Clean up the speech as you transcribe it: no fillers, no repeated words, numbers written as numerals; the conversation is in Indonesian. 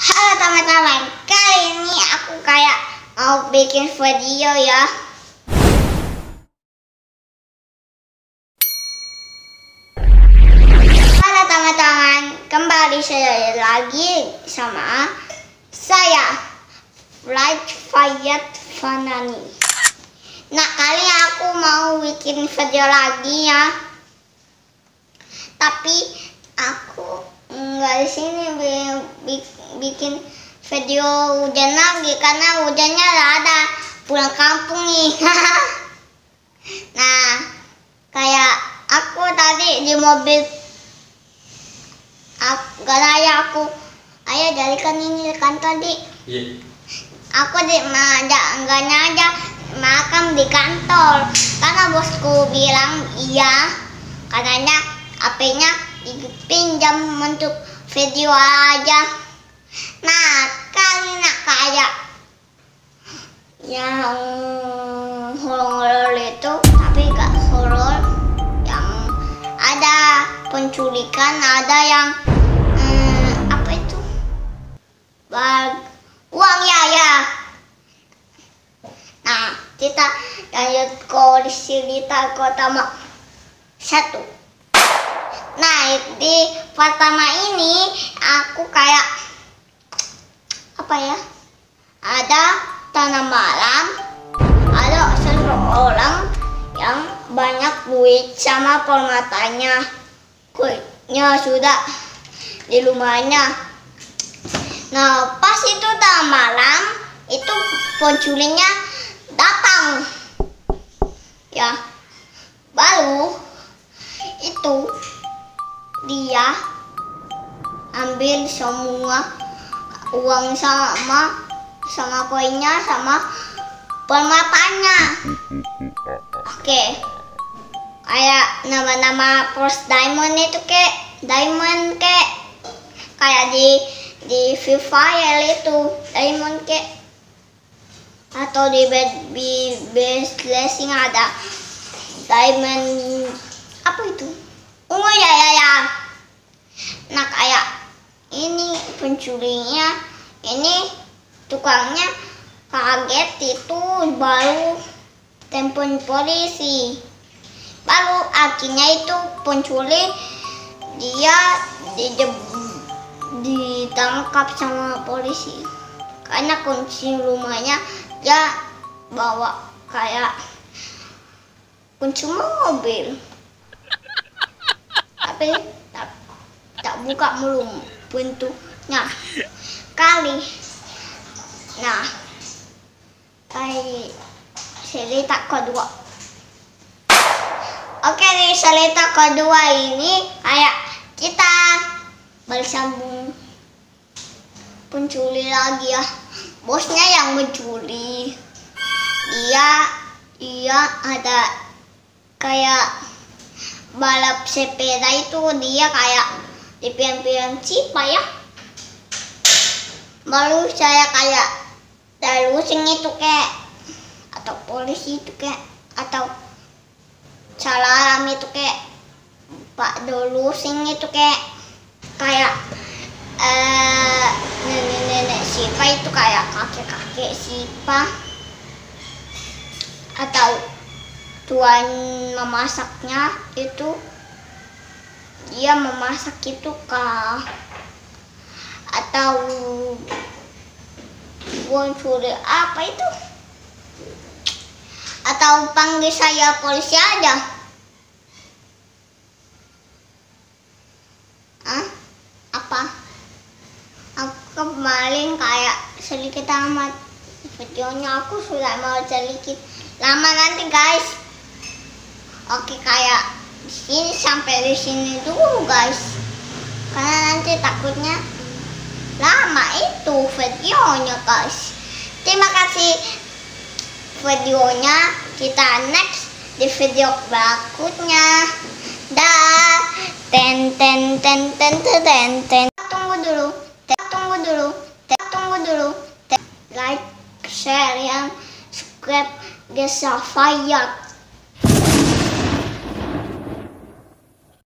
Halo teman-teman, kali ini aku kayak mau bikin video ya. Halo teman-teman, kembali saya lagi sama saya Flight Fayat Fanani. Nah, kali ini aku mau bikin video lagi ya. Tapi aku nggak di sini bikin video hujan lagi karena hujannya ada pulang kampung nih. Nah, kayak aku tadi di mobil, ayah jadikan ini kan tadi. Iya. Aku nggak nyajak makan di kantor karena bosku bilang iya, katanya HP-nya dipinjam untuk video aja. Nah, kali ini kayak yang horor itu, tapi gak horor, yang ada penculikan, ada yang apa itu, uang ya. Nah, kita lanjut ke cerita pertama 1. Nah, di pertama ini aku kayak apa ya? Ada tanah malam, ada seseorang yang banyak duit sama permatanya. Kuitnya sudah di rumahnya. Nah, pas itu tanah malam, itu penculiknya datang. Ya, baru itu dia ambil semua uang sama koinnya sama permatanya. Oke. Kayak nama-nama First Diamond itu Diamond kayak di Free Fire itu Diamond atau di Best Blessing ada Diamond apa itu? Oh ya. Nah, kayak ini penculiknya, ini tukangnya kaget itu baru telepon polisi. Baru akhirnya itu penculik dia ditangkap sama polisi karena kunci rumahnya dia bawa kayak kunci mobil. Tapi tak buka pintunya kali. Nah, kayak cerita kedua. Oke, di cerita kedua ini kayak kita balik sambung pencuri lagi ya. Bosnya yang mencuri. Dia ada kayak balap sepeda itu, dia kayak di film-film Cipa ya. Baru saya kayak dalusing itu atau polisi itu atau salam itu Pak Dolusing itu kayak nenek Cipa itu kayak kakek Cipa atau tuan memasaknya itu dia memasak itu atau pencuri apa itu, atau panggil saya polisi aja. Apa? Aku kemarin kayak sedikit amat videonya, aku sudah mau sedikit lama nanti guys. Oke, kayak di sini sampai di sini dulu guys, karena nanti takutnya lama itu videonya guys. Terima kasih videonya, kita next di video berikutnya. Dah. Tunggu dulu. Like, share, yang subscribe Desa Fayat.